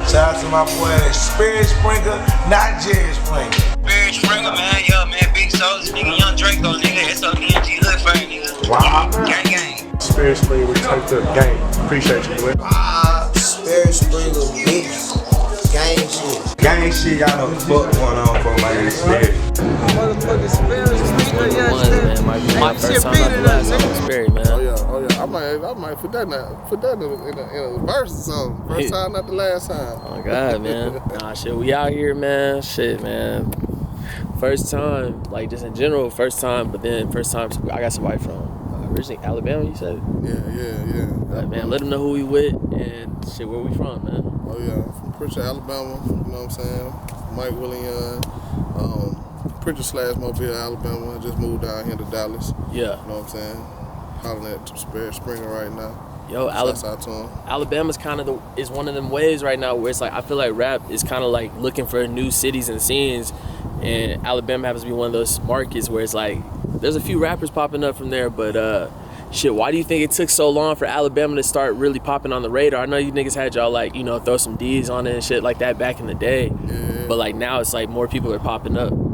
Shout out to my boy Sperry Springer, not Jerry Springer. Sperry Springer, man, yo, man, big soldier, nigga, young Draco, nigga, SODNG, hood fire, nigga. Wow. Gang, gang. Sperry Springer, we take the game. Appreciate you, boy. Sperry Springer, bitch. Gang shit. Gang shit, y'all know what going on for my nigga Sperry. Motherfucking Sperry Springer, yeah, My first time out the last song was Sperry, man. Oh yeah. I might put that in a verse or something. First time, not the last time. Oh God, man. Nah, shit, we out here, man. Shit, man. First time, like just in general, first time. But then first time, I got somebody from originally Alabama. You said? Yeah. Man, let them know who we with and shit. Where we from, man? Oh yeah, from Pritchard, Alabama. You know what I'm saying? Mike Willion. Pritchard / Mobile, Alabama. I just moved down here to Dallas. Yeah. You know what I'm saying? Hollering at Sperry Springer right now. Yo, Alabama's kind of is one of them ways right now where it's like I feel like rap is kind of like looking for new cities and scenes, and Alabama happens to be one of those markets where it's like there's a few rappers popping up from there, but shit, why do you think it took so long for Alabama to start really popping on the radar? I know you niggas had y'all like, you know, throw some D's on it and shit like that back in the day, Yeah. but like now it's like more people are popping up. Yeah.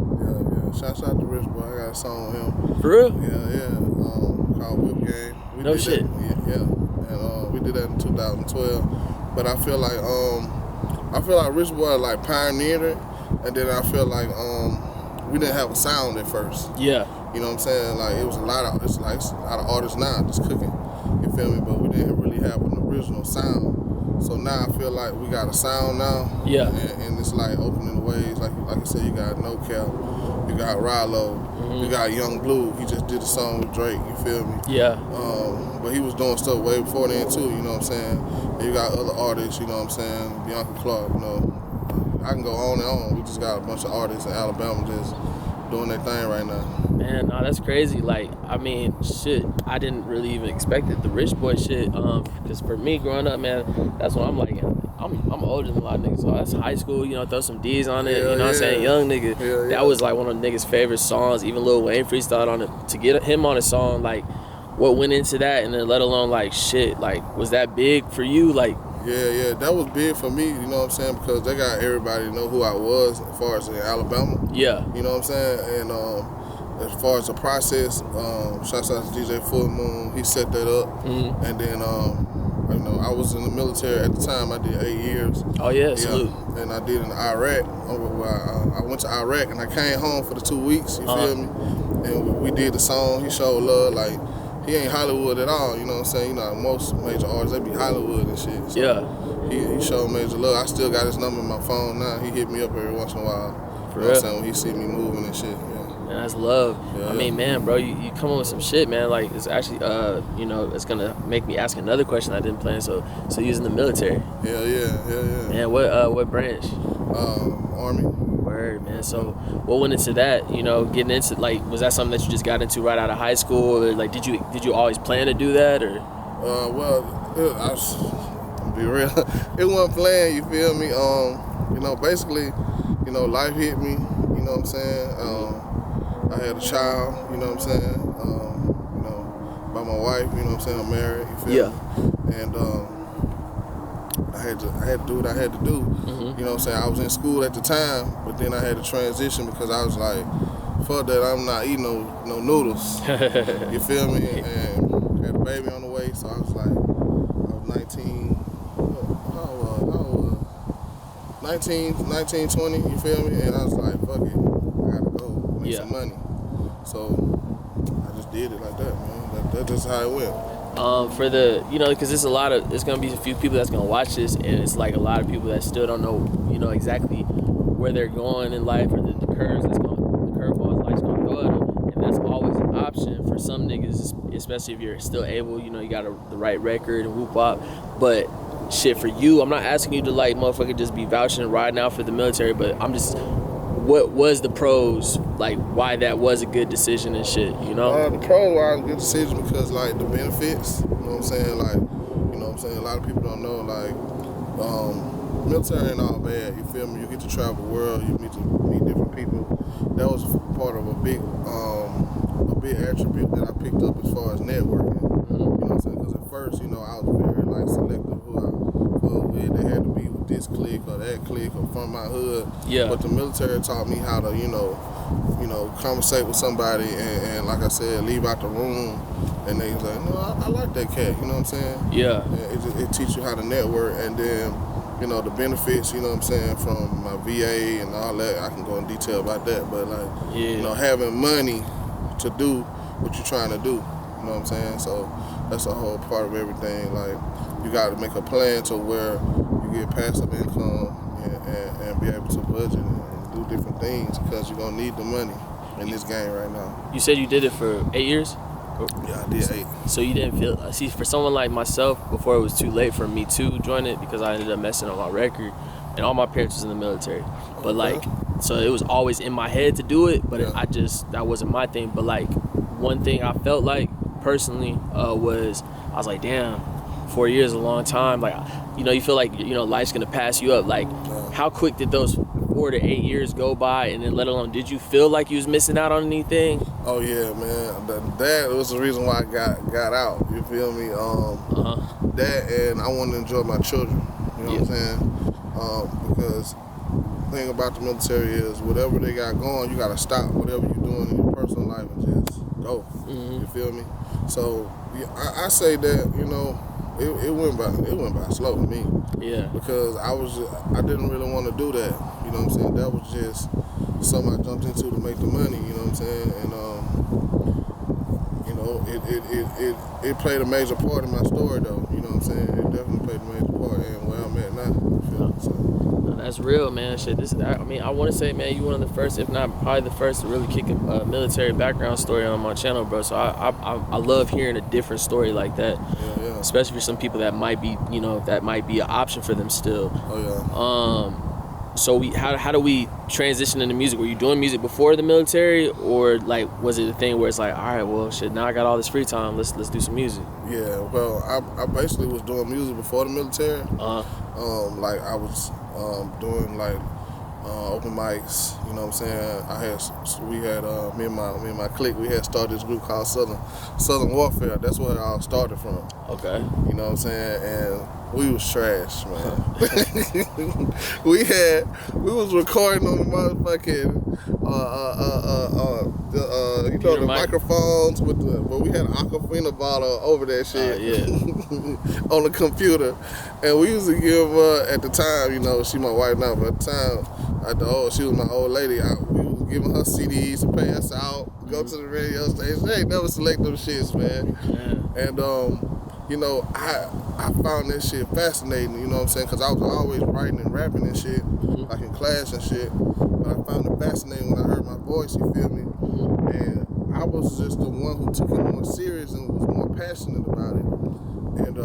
Shouts out to Rich Boy. I got a song with him. For real? Yeah. Called Whip Game. No shit. Yeah. And we did that in 2012. But I feel like Rich Boy like pioneered it, and then I feel like we didn't have a sound at first. Yeah. You know what I'm saying? Like it's a lot of artists now just cooking. You feel me? But we didn't really have an original sound. So now I feel like we got a sound now. Yeah. And it's like opening the ways. Like I said, you got No Cap, you got Rilo, you got Young Blue. He just did a song with Drake. You feel me? Yeah. But he was doing stuff way before then too. You know what I'm saying? And you got other artists. You know what I'm saying? Bianca Clark. You know, I can go on and on. We just got a bunch of artists in Alabama just doing their thing right now. Man, no, that's crazy. Like, I mean, shit, I didn't really even expect it. The Rich Boy shit, because for me growing up, man, that's what I'm like. I'm older than a lot of niggas, so that's high school. You know, throw some D's on it. You know what I'm saying? Young nigga. Yeah. That was like one of the niggas' favorite songs. Even Lil Wayne freestyled on it. To get him on a song, like, what went into that, and then let alone like shit, like, was that big for you? Like. Yeah, that was big for me, you know what I'm saying, because they got everybody to know who I was as far as in Alabama. Yeah. You know what I'm saying? And as far as the process, shouts out to DJ Full Moon, he set that up. Mm-hmm. And then, you know, I was in the military at the time, I did 8 years. Oh yeah, salute. And I did in Iraq. I went to Iraq and I came home for the 2 weeks, you feel me? And we did the song, he showed love, like, he ain't Hollywood at all, you know what I'm saying? You know, most major artists, they be Hollywood and shit. So yeah. He showed major love. I still got his number in my phone now. He hit me up every once in a while. For you know real? what I'm saying? When he see me moving and shit, yeah. Man, that's love. Yeah, I mean, man, bro, you come up with some shit, man. Like, it's actually, you know, it's gonna make me ask another question I didn't plan. So you was in the military? Yeah. Man, what branch? Army. Word, man. So what went into that? You know, getting into, like, was that something that you just got into right out of high school, or like did you always plan to do that, or? I'll be real. It wasn't planned. You feel me? You know, basically, you know, life hit me. You know what I'm saying? I had a child. You know what I'm saying? You know, by my wife. You know what I'm saying? I'm married. You feel me? And I had to do what I had to do. Mm-hmm. You know what I'm saying? I was in school at the time, but then I had to transition because I was like, fuck that, I'm not eating no noodles. You feel me? And had a baby on the way, so I was like, I was 19, how old was I? 19, 20, you feel me? And I was like, fuck it, I gotta go make some money. So I just did it like that, man. That's just how it went. For the, you know, because there's gonna be a few people that's gonna watch this, and it's like a lot of people that still don't know, you know, exactly where they're going in life, or the curveballs life's gonna throw at them, and that's always an option for some niggas, especially if you're still able, you know, you got the right record and whoop wop. But shit, for you, I'm not asking you to like motherfucker just be vouching and riding out for the military, but I'm just, what was the pros, like why that was a good decision and shit, you know? The pros were a good decision because like the benefits, you know what I'm saying, like, you know what I'm saying, a lot of people don't know, like, military ain't all bad, you feel me? You get to travel the world, you meet different people. That was part of a big attribute that I picked up as far as networking. You know what I'm saying? Because at first, you know, I was very like selective who I was with. They had to be with this clique or that clique or from my hood. Yeah. But the military taught me how to, you know, conversate with somebody and like I said, leave out the room and they was like, no, I like that cat, you know what I'm saying? Yeah. And it teaches you how to network, and then, you know, the benefits, you know what I'm saying, from my VA and all that. I can go in detail about that, but like, you know, having money to do what you're trying to do, you know what I'm saying? So that's a whole part of everything. Like, you got to make a plan to where you get passive income and be able to budget and do different things, because you're going to need the money in this game right now. You said you did it for 8 years? Yeah, I did 8. So you didn't feel, see, for someone like myself, before it was too late for me to join it, because I ended up messing up my record, and all my parents was in the military. But like, so it was always in my head to do it, but that wasn't my thing. But like, one thing I felt like personally was, I was like, damn, 4 years is a long time. Like, you know, you feel like, you know, life's gonna pass you up. Like, how quick did those 4 to 8 years go by, and then let alone, did you feel like you was missing out on anything? Oh yeah, man. That was the reason why I got out. You feel me? That, and I want to enjoy my children. You know what I'm saying? Because the thing about the military is, whatever they got going, you gotta stop whatever you're doing in your personal life and just go. You feel me? So I say that, you know, it went by slow to me. Yeah. Because I didn't really want to do that. You know what I'm saying? That was just something I jumped into to make the money. You know what I'm saying? And you know, it played a major part in my story, though. You know what I'm saying? It definitely played a major part in where I'm at now. You feel me? So. That's real, man. Shit, I mean, I want to say, man, you one of the first, if not probably the first, to really kick a military background story on my channel, bro. So I love hearing a different story like that. Yeah. Especially for some people that might be, you know, that might be an option for them still. Oh yeah. So how do we transition into music? Were you doing music before the military, or like was it a thing where it's like, all right, well, shit, now I got all this free time, let's do some music? Yeah. Well, I basically was doing music before the military. Like I was doing like open mics, you know what I'm saying? We had me and my clique, we had started this group called Southern Warfare. That's where it all started from. Okay. You know what I'm saying? And we was trash, man. we was recording on the motherfucking you know, the microphones but we had an Aquafina bottle over that shit. On the computer. And we used to give at the time, you know, she my wife now, but at the time, she was my old lady. We was giving her CDs to pay us out, go to the radio station. They ain't never select them shits, man. And you know, I found that shit fascinating, you know what I'm saying? Because I was always writing and rapping and shit, like in class and shit. But I found it fascinating when I heard my voice, you feel me? And I was just the one who took it more serious and was more passionate about it. And they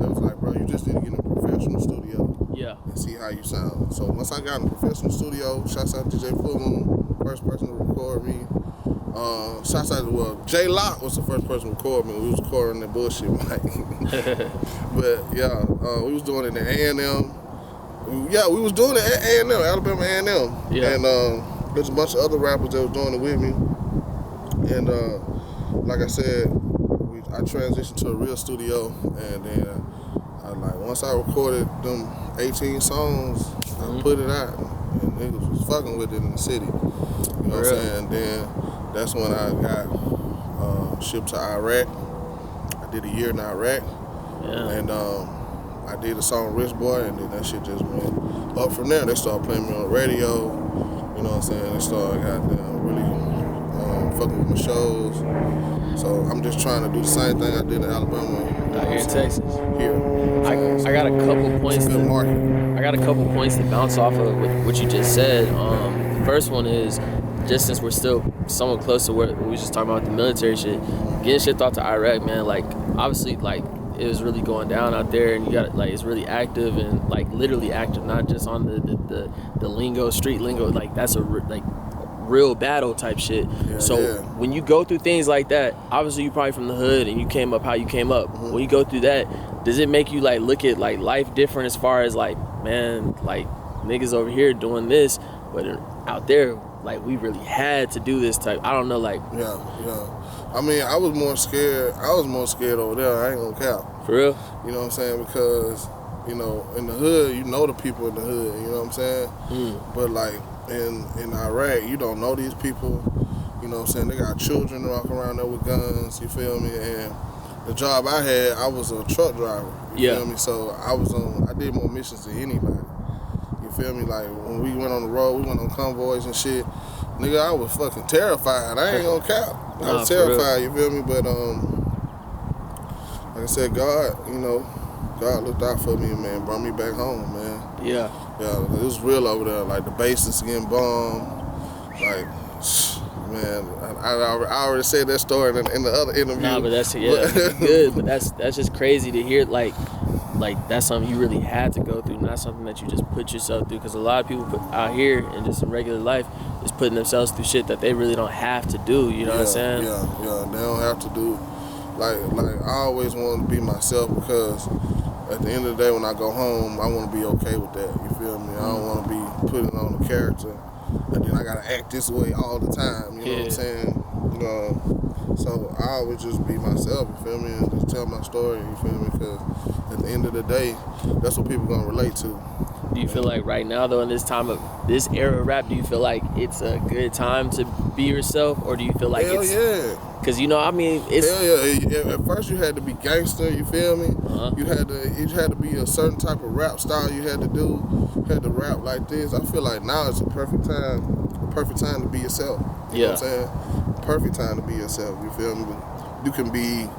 was like, bro, you just need to get in a professional studio and see how you sound. So once I got in a professional studio, shouts out to DJ Fullmoon, first person to record me. Shouts out to, J Lock was the first person to record me. We was recording that bullshit mic. But yeah, we was doing it in A&M. Yeah, we was doing it at A&M, Alabama A&M. Yeah. And there's a bunch of other rappers that was doing it with me. And like I said, I transitioned to a real studio, and then once I recorded them 18 songs, I put it out, and niggas was fucking with it in the city. You know what I'm saying? And then that's when I got shipped to Iraq. I did a year in Iraq, and I did a song Rich Boy, and then that shit just went up from there. They started playing me on the radio, you know what I'm saying? They started really fucking with my shows. So I'm just trying to do the same thing I did in Alabama. Out here in Texas. Here. I got a couple points. I got a couple points to bounce off of with what you just said. The first one is, just since we're still somewhat close to where we was just talking about the military shit, getting shipped off to Iraq, man. Like, obviously, like, it was really going down out there, and you got, like, it's really active and, like, literally active, not just on the lingo, street lingo. Like, that's a real battle type shit. When you go through things like that, obviously you probably from the hood and you came up how you came up. When you go through that, does it make you like look at like life different as far as like, man, like niggas over here doing this, but out there, like, we really had to do this type, I don't know, like. I mean, I was more scared over there, I ain't gonna cap. For real? You know what I'm saying? Because you know, in the hood, you know the people in the hood, you know what I'm saying? But like in Iraq, you don't know these people, you know what I'm saying? They got children walking around there with guns, you feel me? And the job I had, I was a truck driver, you feel me? So I did more missions than anybody, you feel me? Like when we went on the road, we went on convoys and shit, nigga, I was fucking terrified. I ain't gonna cap. I was terrified, you feel me? But like I said, God, you know, God looked out for me, man, brought me back home, man. Yeah, it was real over there. Like the bases getting bombed. Like, man, I already said that story in the other interview. Nah, but that's good. But that's just crazy to hear. Like that's something you really had to go through, not something that you just put yourself through. Because a lot of people out here in just in regular life is putting themselves through shit that they really don't have to do. You know what I'm saying? Yeah, they don't have to do. Like I always want to be myself because at the end of the day when I go home, I want to be okay with that. You feel me? I don't want to be putting on a character and then I gotta act this way all the time. You know what I'm saying? So I always just be myself. You feel me? And just tell my story. You feel me? Because at the end of the day, that's what people gonna relate to. Do you feel like right now though, in this era of rap, do you feel like it's a good time to be yourself, or do you feel like Hell yeah. Because, you know, I mean, it's... Hell yeah. At first you had to be gangster, you feel me? You had to be a certain type of rap style you had to do. You had to rap like this. I feel like now it's a perfect time to be yourself. You know what I'm saying? Perfect time to be yourself, you feel me? You can be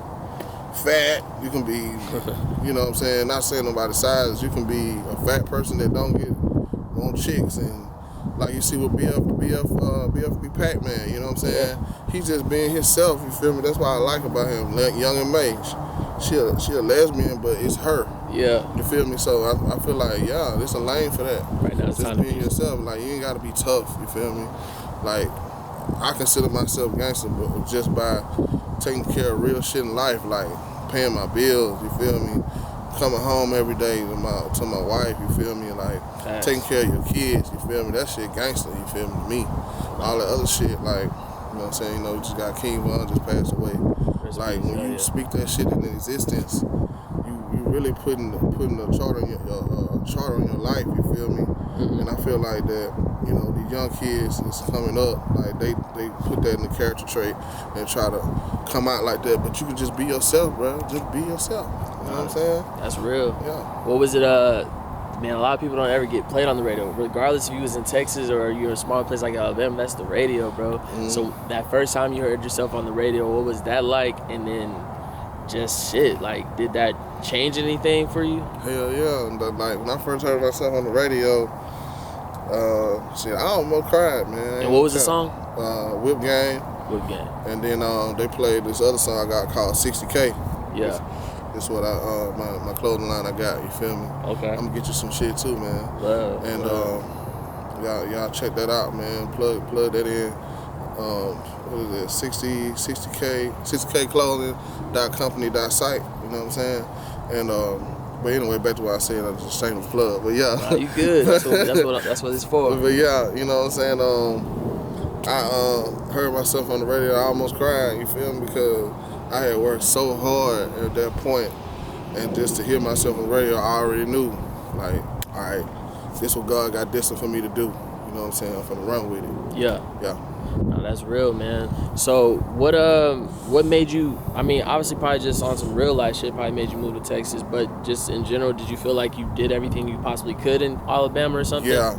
fat, you can be, you know what I'm saying, not saying nobody's size, you can be a fat person that don't get on chicks, and like you see with BF Pac-Man, you know what I'm saying? He's just being himself, you feel me? That's what I like about him. Young and May, she a lesbian, but it's her. Yeah. You feel me? So I feel like, there's a lane for that. Right now, it's just being yourself. Like, you ain't got to be tough, you feel me? Like, I consider myself gangster, but just by taking care of real shit in life, like paying my bills, you feel me? Coming home every day to my wife, you feel me? Like taking care of your kids, you feel me? That shit gangster, you feel me? To me, all the other shit, like, you know what I'm saying? You know, you just got King Von just passed away. Like when you speak that shit into existence, you really putting a chart on your life, you feel me? And I feel like that, you know, the young kids that's coming up, like they put that in the character trait and try to come out like that. But you can just be yourself, bro. Just be yourself. You know what I'm saying? That's real. Yeah. What was it? Man, a lot of people don't ever get played on the radio. Regardless if you was in Texas or you're in a small place like Alabama, that's the radio, bro. So that first time you heard yourself on the radio, what was that like? And then just shit, like, did that change anything for you? Hell yeah. Like, when I first heard myself on the radio, shit, I almost cried, man. And what was the song? Whip Game. Whip Game. And then they played this other song I got called 60K. Yeah. This what my clothing line I got, you feel me? Okay. I'm gonna get you some shit too, man. Love. And y'all check that out, man. Plug that in. What is it? 60K clothing.company.site. You know what I'm saying? And but anyway, back to what I said. I just shameless plug. But yeah. Nah, you good. That's what it's for. But yeah, you know what I'm saying? I heard myself on the radio. I almost cried. You feel me? Because I had worked so hard at that point, and just to hear myself on the radio, I already knew, like, all right, this what God got destined for me to do. You know what I'm saying? I'm finna run with it. Yeah. No, that's real, man. So what made you, I mean, obviously probably just on some real life shit probably made you move to Texas, but just in general, did you feel like you did everything you possibly could in Alabama or something? Yeah.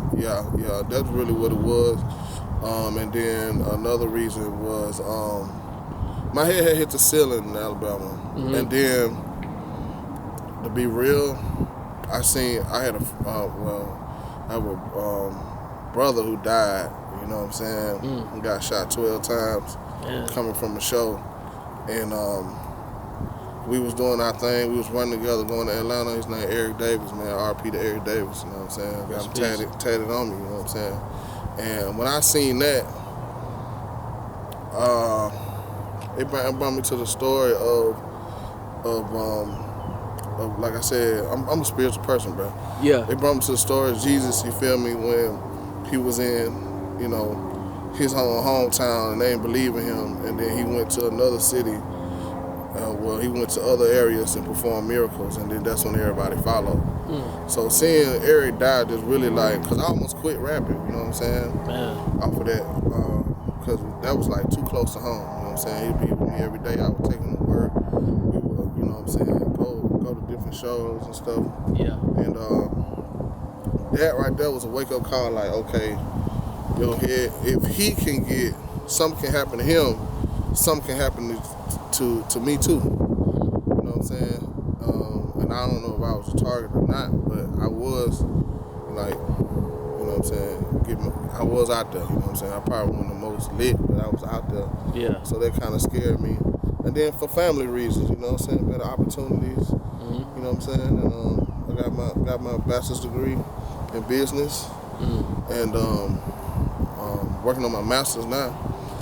That's really what it was. And then another reason was my head had hit the ceiling in Alabama. And then, to be real, I had a brother who died, you know what I'm saying? He got shot 12 times coming from a show. And we was doing our thing. We was running together going to Atlanta. His name Eric Davis, man. RP to Eric Davis, you know what I'm saying? Got him tatted on me, you know what I'm saying? And when I seen that, it brought me to the story of like I said, I'm a spiritual person, bro. Yeah. It brought me to the story of Jesus, you feel me, when he was in, you know, his hometown and they didn't believe in him, and then he went to another city well, he went to other areas and performed miracles, and then that's when everybody followed. So seeing Eric die just really like, cause I almost quit rapping, you know what I'm saying? Man. Off of that, cause that was like too close to home, you know what I'm saying? He'd be with me every day. I would take him to work. We would, you know what I'm saying, go to different shows and stuff. Yeah. And that right there was a wake up call. Like, okay, you know, if he can get, something can happen to him, something can happen to me too. You know what I'm saying? And I don't know if I was a target or not, but I was like, you know what I'm saying, I was out there, you know what I'm saying? I probably wasn't the most lit, but I was out there. Yeah. So that kind of scared me. And then for family reasons, you know what I'm saying, better opportunities, you know what I'm saying? And I got my bachelor's degree in business, and working on my master's now.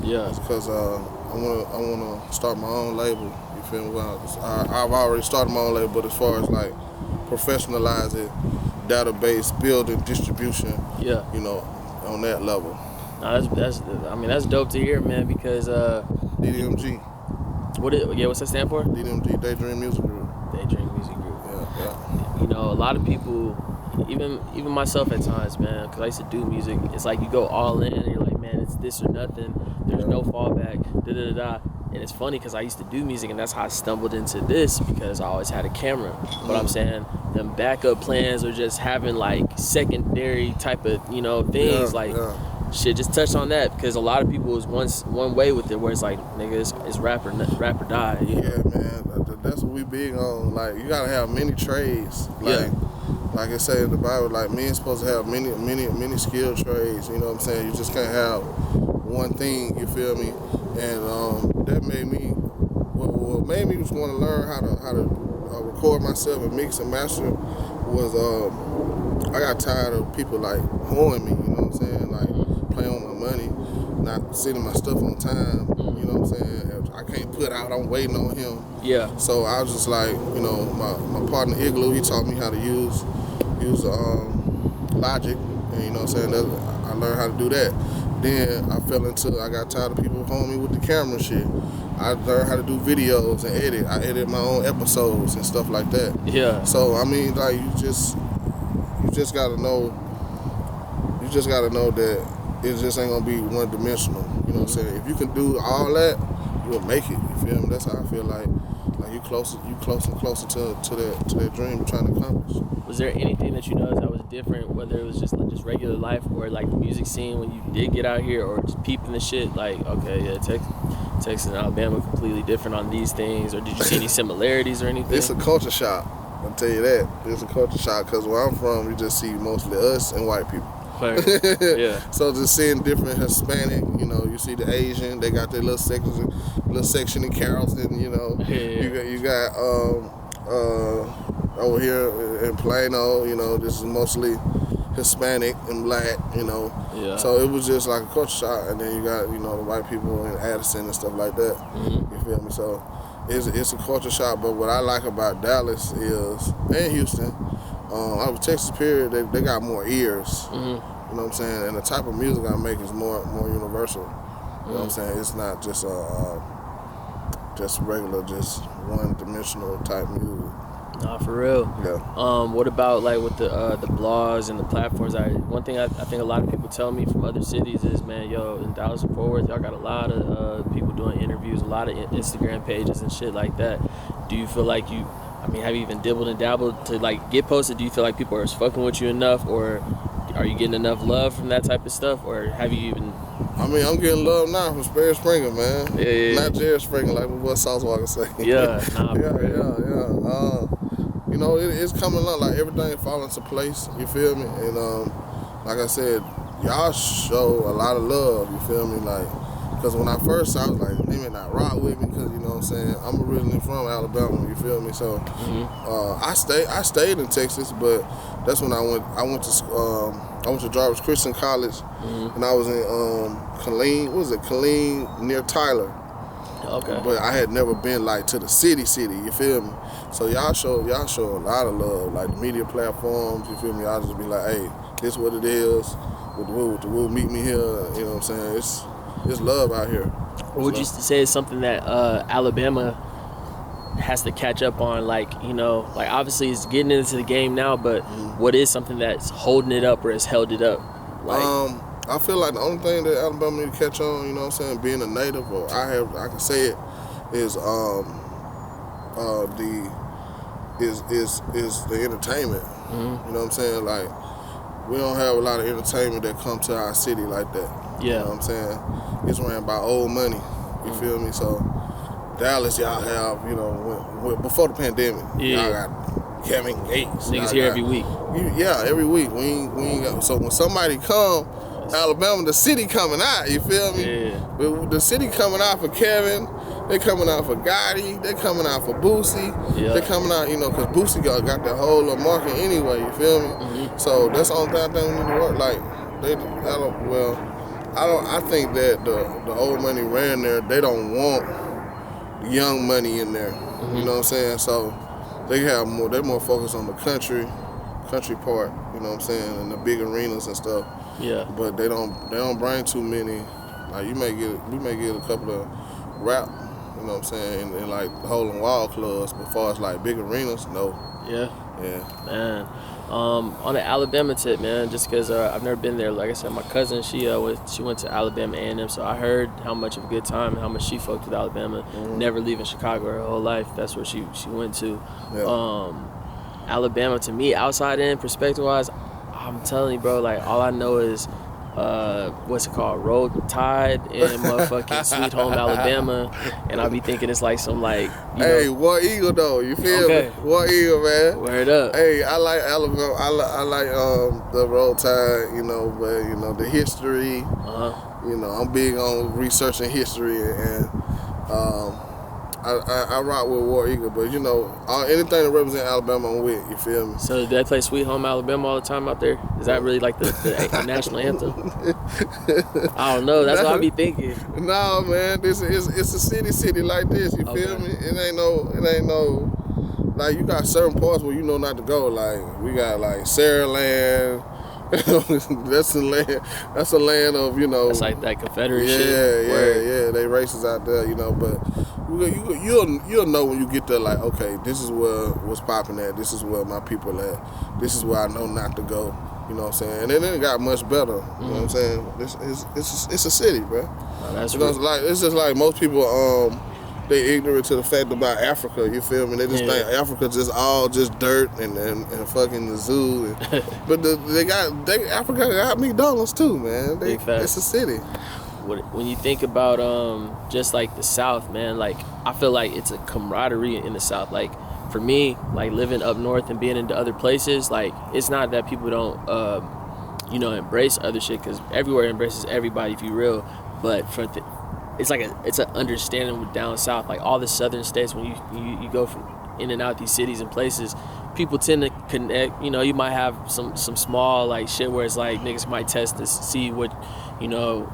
Yeah. Because I wanna start my own label. You feel me? Well, I've already started my own label, but as far as like professionalize it, database, building, distribution, you know, on that level. No, that's dope to hear, man, because DDMG. What's that stand for? DDMG, Daydream Music Group. Daydream Music Group. Yeah. You know, a lot of people, even myself at times, man, because I used to do music, it's like you go all in and you're like, man, it's this or nothing. There's no fallback, da-da-da-da. And it's funny because I used to do music, and that's how I stumbled into this, because I always had a camera. But I'm saying them backup plans or just having like secondary type of, you know, things shit, just touch on that, because a lot of people is one way with it, where it's like, nigga, it's rap or die. Yeah, man, that's what we big on. Like, you gotta have many trades. Like it say in the Bible, like, men supposed to have many skilled trades. You know what I'm saying? You just can't have one thing. You feel me? And that made me, what made me just want to learn how to record myself and mix and master was I got tired of people like hoeing me. You know what I'm saying? Like playing with my money, not sending my stuff on time. You know what I'm saying? I can't put out. I'm waiting on him. Yeah. So I was just like, you know, my partner Igloo, he taught me how to use Logic, and you know what I'm saying? I learned how to do that. Then I got tired of people holding me with the camera shit. I learned how to do videos and edit. I edit my own episodes and stuff like that. Yeah. So I mean, like, you just gotta know that it just ain't gonna be one dimensional. You know what I'm saying? If you can do all that, you'll make it. You feel me? That's how I feel like you closer and closer to that dream you're trying to accomplish. Was there anything that you noticed that was different, whether it was just regular life or like the music scene when you did get out here, or just peeping the shit? Like, okay, yeah, Texas and Alabama completely different on these things, or did you see any similarities or anything? It's a culture shock. I'll tell you that. It's a culture shock, because where I'm from, you just see mostly us and white people. Yeah. So just seeing different Hispanic, you know, you see the Asian, they got their little section in Carrollton, you know. Yeah. You got over here in Plano, you know, this is mostly Hispanic and black, you know. Yeah. So it was just like a culture shock, and then you got, you know, the white people in Addison and stuff like that. You feel me? So it's a culture shock. But what I like about Dallas and Houston, out of Texas period, they got more ears. You know what I'm saying? And the type of music I make is more universal. You know what I'm saying? It's not just regular, just one-dimensional type music. Nah, for real. Yeah. What about like with the blogs and the platforms? One thing I think a lot of people tell me from other cities is, man, yo, in Dallas and Fort Worth, y'all got a lot of people doing interviews, a lot of Instagram pages and shit like that. Do you feel like have you even dibbled and dabbled to like get posted? Do you feel like people are fucking with you enough, or are you getting enough love from that type of stuff, or have you even? I mean, I'm getting love now from Sperry Springer, man. Yeah. Not Jerry Springer, like what Sauce Walker say. Yeah. Nah, yeah. You know, it's coming along, like everything falling into place. You feel me? And like I said, y'all show a lot of love. You feel me? Like, because when I first saw, I was like, they may not rock with me, because, you know what I'm saying, I'm originally from Alabama. You feel me? So I stayed in Texas, but that's when I went to Jarvis Christian College, and I was in Killeen near Tyler. Okay. But I had never been like to the city, you feel me? So y'all show a lot of love, like the media platforms, you feel me? Y'all just be like, hey, this what it is, with the woo, meet me here, you know what I'm saying? It's love out here. What would you say is something that Alabama has to catch up on, like, you know, like obviously it's getting into the game now, but what is something that's holding it up or has held it up? Like, I feel like the only thing that Alabama need to catch on, you know what I'm saying, being a native, or I can say it, is the entertainment. You know what I'm saying? Like, we don't have a lot of entertainment that come to our city like that. You know what I'm saying? It's ran by old money. You feel me? So Dallas, y'all have, you know, before the pandemic, y'all got Kevin Gates. Niggas here every week. Every week. We ain't got, so when somebody come, Alabama, the city coming out, you feel me? Yeah. The city coming out for Kevin, they coming out for Gotti, they coming out for Boosie, they coming out, you know, because Boosie got that whole little market anyway, you feel me? So that's the only thing I think we need to work. Like, I think that the old money ran there, they don't want the young money in there, you know what I'm saying? So they're more focused on the country part, you know what I'm saying, and the big arenas and stuff. Yeah. But they don't bring too many. Like, we may get a couple of rap, you know what I'm saying, and like hole and wall clubs, but as far as like big arenas, no. Yeah. Man. On the Alabama tip, man, just because I've never been there. Like I said, my cousin, she went to Alabama A&M, so I heard how much of a good time and how much she fucked with Alabama, never leaving Chicago her whole life. That's where she went to. Yeah. Alabama, to me, outside in, perspective-wise, I'm telling you, bro, like, all I know is, what's it called, Roll Tide in motherfucking Sweet Home Alabama, and I be thinking it's like some, like, you know. War Eagle, though, you feel me? War Eagle, man. Word up. Hey, I like Alabama, I like the Roll Tide, you know, but, you know, the history, you know, I'm big on researching history, and I rock with War Eagle, but, you know, anything that represents Alabama, I'm with, you feel me? So do they play Sweet Home Alabama all the time out there? Is that really like the national anthem? I don't know. That's what I be thinking. No, man, it's a city like this, you feel me? It ain't no, like, you got certain parts where you know not to go. Like, we got, like, Saraland. That's a land of, you know. It's like that Confederate shit. Yeah. They races out there, you know, but you'll know when you get there, like, okay, this is what's popping at. This is where my people at. This is where I know not to go. You know what I'm saying? And then it got much better. You know what I'm saying? It's a city, bro. Oh, that's you know, it's just like most people they ignorant to the fact about Africa, you feel me? They just think Africa just dirt and fucking the zoo. But Africa got McDonald's too, man. It's a city. When you think about just like the South, man, like I feel like it's a camaraderie in the South. Like for me, like living up north and being into other places, like it's not that people don't embrace other shit, because everywhere embraces everybody if you real. But it's an understanding with down south, like all the southern states. When you go from in and out these cities and places, people tend to connect. You know, you might have some small like shit where it's like niggas might test to see what, you know,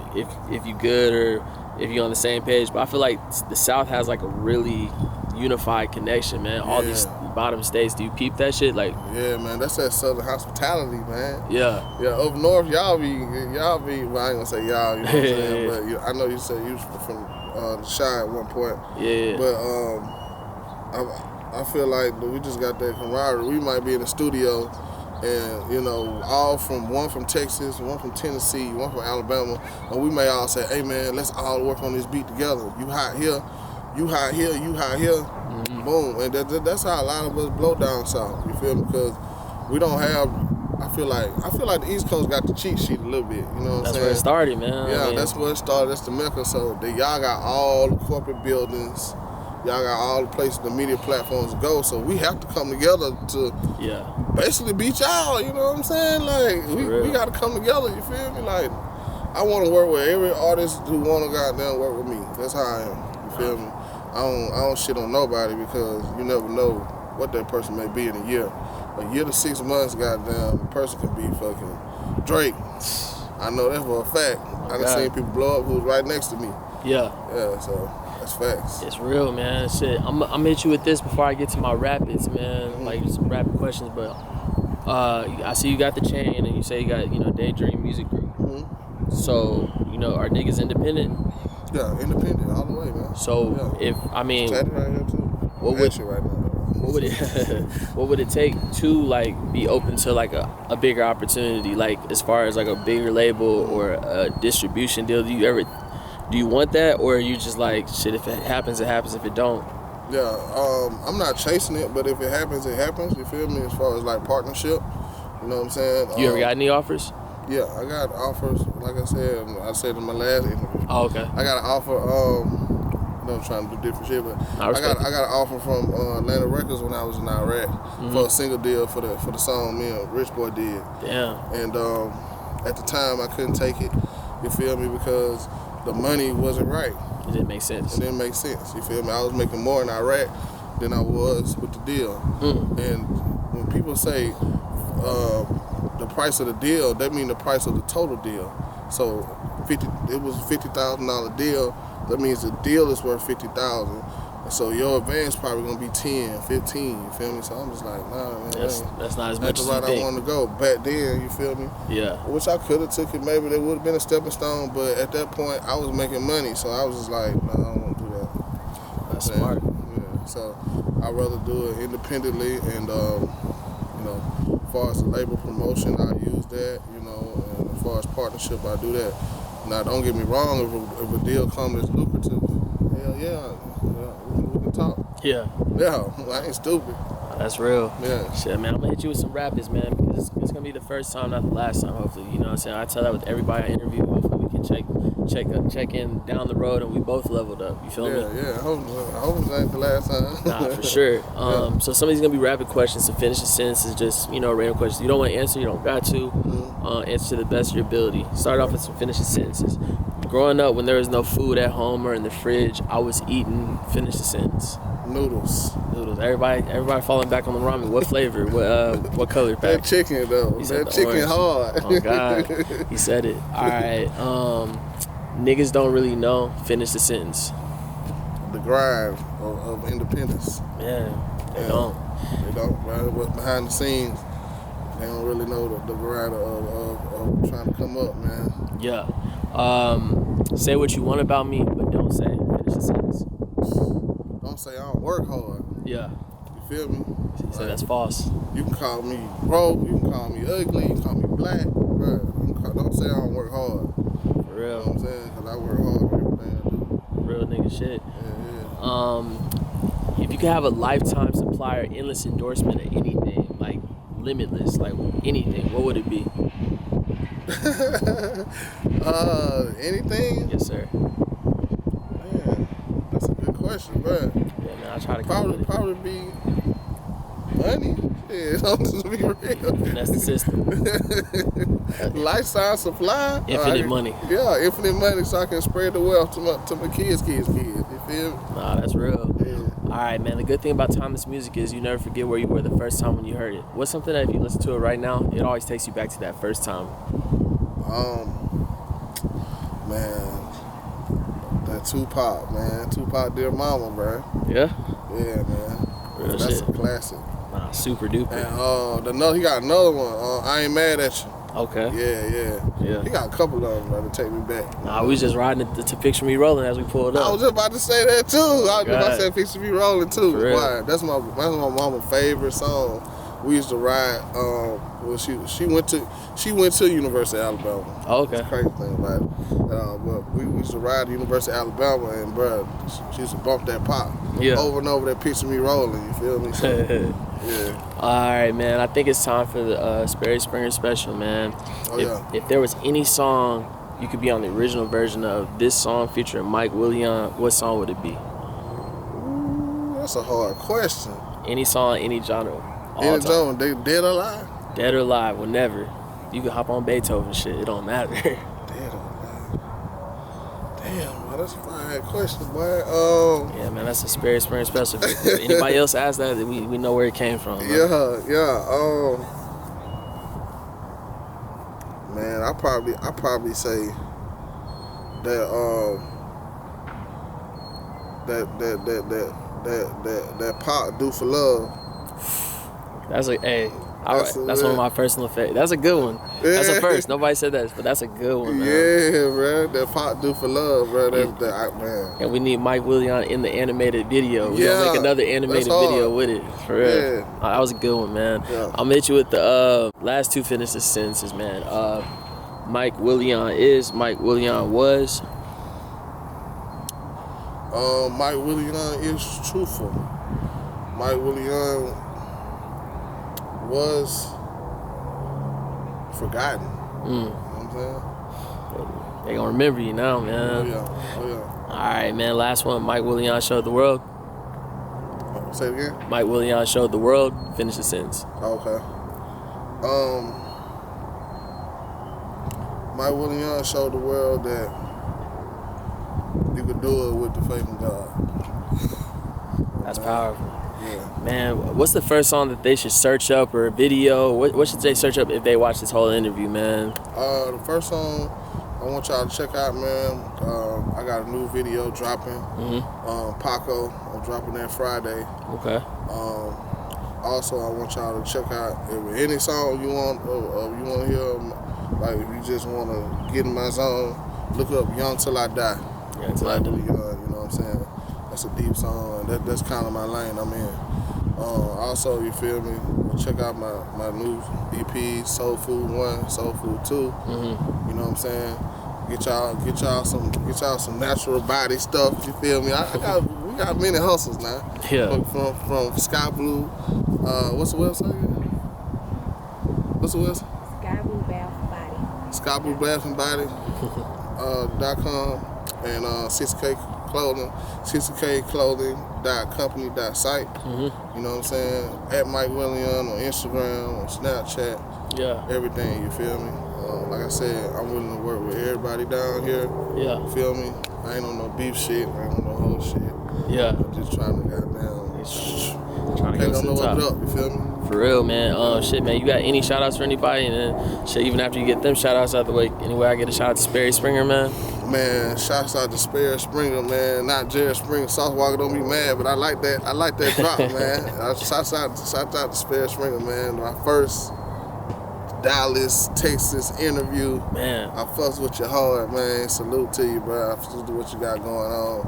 if you good or if you on the same page. But I feel like the South has like a really unified connection, man. All these bottom states, do you peep that shit? Like, yeah, man, that's that southern hospitality, man. Yeah. Up north, y'all be. Well, I ain't gonna say y'all, you know what I'm saying? But I know you said you was from the Chi at one point. Yeah. But I feel like we just got that camaraderie. We might be in the studio, and you know, one from Texas, one from Tennessee, one from Alabama, and we may all say, "Hey, man, let's all work on this beat together. You hot here, you hot here, you hot here." Mm-hmm. Boom, and that's how a lot of us blow down south. You feel me? Because we don't have. I feel like the East Coast got the cheat sheet a little bit. You know what I'm saying? That's where it started, man. Yeah, that's where it started. That's the Mecca. So y'all got all the corporate buildings. Y'all got all the places, the media platforms to go. So we have to come together to basically beat y'all. You know what I'm saying? Like we got to come together. You feel me? Like I want to work with every artist who want to goddamn work with me. That's how I am. You feel me? I don't shit on nobody, because you never know what that person may be in a year. A year to 6 months, goddamn, a person could be fucking Drake. I know that for a fact. I done seen people blow up who was right next to me. Yeah. Yeah, so that's facts. It's real, man. Shit, I'm gonna hit you with this before I get to my rapids, man. Like some rapid questions, but I see you got the chain, and you say you got, you know, Daydream Music Group. Mm-hmm. So, you know, are niggas independent? Yeah, independent all the way, man. So if I mean, tatted right here too. What would Actually, right now. what would it what would it take to like be open to like a bigger opportunity, like as far as like a bigger label or a distribution deal? Do you want that, or are you just like, shit, if it happens it happens, if it don't? Yeah, I'm not chasing it, but if it happens, it happens. You feel me? As far as like partnership, you know what I'm saying? You ever got any offers? Yeah, I got offers. Like I said in my last interview. Oh, okay. I got an offer. I'm trying to do different shit, but I got an offer from Atlanta Records when I was in Iraq for a single deal for the song me and Rich Boy did. Damn. And at the time I couldn't take it. You feel me? Because the money wasn't right. It didn't make sense. It didn't make sense. You feel me? I was making more in Iraq than I was with the deal. And when people say the price of the deal, that means the price of the total deal. So it was a $50,000 deal. That means the deal is worth $50,000. So your advance probably gonna be 10, 15. You feel me? So I'm just like, nah, man. That's not as much as the you route think. I wanted to go back then. You feel me? Yeah. Which I could have took it. Maybe there would have been a stepping stone. But at that point, I was making money, so I was just like, nah, I don't want to do that. That's smart. Yeah. So I'd rather do it independently, and as far as the label promotion, I use that. And as far as partnership, I do that. Now, don't get me wrong. If a deal comes that's lucrative, hell yeah, we can talk. Yeah. Yeah, I ain't stupid. That's real. Yeah. Shit, man, I'm gonna hit you with some rappers, man, because it's gonna be the first time, not the last time, hopefully. You know what I'm saying? I tell that with everybody I interview. Hopefully we can check in down the road and we both leveled up. You feel me? Yeah. I hope it ain't the last time. Nah, for sure. So some of these gonna be rapid questions. To finish the sentence is just, random questions. You don't want to answer, you don't got to. Answer to the best of your ability. Start off with some finishing sentences. Growing up, when there was no food at home or in the fridge, I was eating. Finish the sentence. Noodles. Everybody falling back on the ramen. What flavor? What color pack? That chicken though. That chicken hard. Oh God, he said it. All right. Niggas don't really know. Finish the sentence. The grind of independence. Yeah, they don't. They don't. Right? What's behind the scenes, they don't really know the grind of trying to come up, man. Yeah. Say what you want about me, but don't say. Finish the sentence. Don't say I don't work hard. Yeah. You feel me? He said that's false. You can call me broke, you can call me ugly, you can call me black, bro. Don't say I don't work hard. For real. You know what I'm saying? Because I work hard for everything I do. Real nigga shit. Yeah. If you could have a lifetime supply or endless endorsement of anything, like limitless, like anything, what would it be? Anything? Yes, sir. Man, that's a good question, bro. Yeah, man, I try to come with it. Probably be money. Yeah, I'm just be real. That's the system. Lifestyle supply. Infinite money. Yeah, infinite money, so I can spread the wealth to my kids. You feel me? Nah, that's real. Yeah. All right, man. The good thing about timeless music is you never forget where you were the first time when you heard it. What's something that if you listen to it right now, it always takes you back to that first time? Man, that Tupac, man. Tupac, Dear Mama, bro. Yeah? Yeah, man. Real That's shit. a classic. Nah, super duper. And he got another one. I Ain't Mad at You. Okay. Yeah. He got a couple of them, bro, to take me back. Nah, we was just riding to Picture Me Rolling as we pulled up. I was just about to say that too. I was just about to say Picture Me Rolling too. For real. Why? That's my mama's favorite song. We used to ride. Well, she went to University of Alabama. Oh, okay. That's the crazy thing about it. But we used to ride to University of Alabama, and bro, she used to bump that pop over and over. That Picture Me Rolling. You feel me? So, yeah. All right, man. I think it's time for the Sperry Springer special, man. If there was any song you could be on the original version of this song featuring Mike Willion, what song would it be? Ooh, that's a hard question. Any song, any genre. Any genre, they dead or alive? Dead or alive, whenever. You can hop on Beethoven shit. It don't matter. Dead or alive. Damn, man, that's a fine question, boy. Yeah, man, that's a Sperry Springer special. If anybody else asked that, we know where it came from. Man. Yeah. Man, I probably say that that Pop Do for Love. That's All right, that's one of my personal favorites. That's a good one. That's a first. Nobody said that, but that's a good one, man. Yeah, bro. That Pop Do for Love, bro. Man. And we need Mike Willion in the animated video. We're gonna make another animated video with it. For real. Yeah. That was a good one, man. Yeah. I'll hit you with the last two finished sentences, man. Mike Willion is, Mike Willion was. Mike Willion is truthful. Mike Willion was forgotten. You know what I'm saying? They gonna remember you now, man. Oh yeah. All right, man. Last one. Mike Willion showed the world. Say it again. Mike Willion showed the world. Finish the sentence. Okay. Mike Willion showed the world that you could do it with the faith in God. That's powerful. Yeah. Man, what's the first song that they should search up or a video? What should they search up if they watch this whole interview, man? The first song I want y'all to check out, man. I got a new video dropping. Paco, I'm dropping that Friday. Okay. Also, I want y'all to check out if any song you want to hear. Like if you just want to get in my zone, look up "Young Till I Die." Yeah, Till I Die. You know what I'm saying? That's a deep song. That's kind of my lane I'm in. Also, you feel me? Check out my new EP, Soul Food 1, Soul Food 2. You know what I'm saying? Get y'all some natural body stuff. You feel me? We got many hustles now. Yeah. From Sky Blue. What's the website? Sky Blue Bath and Body. Sky Blue Bath and Body. .com and 60K Clothing, 60kclothing.company.site. You know what I'm saying? At Mike Willion on Instagram, on Snapchat. Yeah. Everything, you feel me? Like I said, I'm willing to work with everybody down here. Yeah. You feel me? I ain't on no beef shit. I ain't on no whole shit. Yeah. I'm just trying to goddamn. Trying to go to the top. Up, you feel me? For real, man. Shit, man. You got any shout outs for anybody? And then, shit, even after you get them shout outs out the way, anyway, I get a shout out to Sperry Springer, man. Man, shouts out to Sperry Springer, man. Not Jared Springer. Sauce Walker, don't be mad, but I like that drop, man. Shouts out to Sperry Springer, man. My first Dallas, Texas interview. Man. I fucks with you hard, man. Salute to you, bro. I fucks with what you got going on.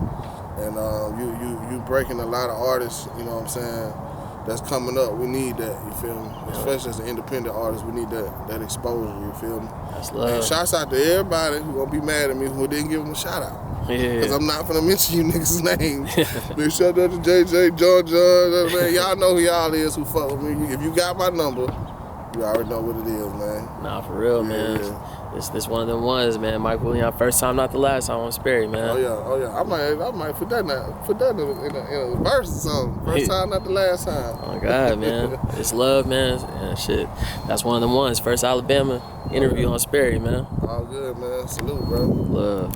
And you breaking a lot of artists, you know what I'm saying, that's coming up. We need that, you feel me? Especially as an independent artist, we need that exposure, you feel me? That's love. And shouts out to everybody who gonna be mad at me who didn't give them a shout out. Yeah. Because I'm not gonna mention you niggas' names. Big shout out to JJ, John, man. Y'all know who y'all is who fuck with me. If you got my number, you already know what it is, man. Nah, for real, man. Yeah. This one of them ones, man. Mike Willion, first time, not the last time on Sperry, man. Oh yeah. I might put that in a verse or something. First time, not the last time. Oh my God, man. It's love, man. And shit. That's one of them ones. First Alabama interview on Sperry, man. All good, man. Salute, bro. Love.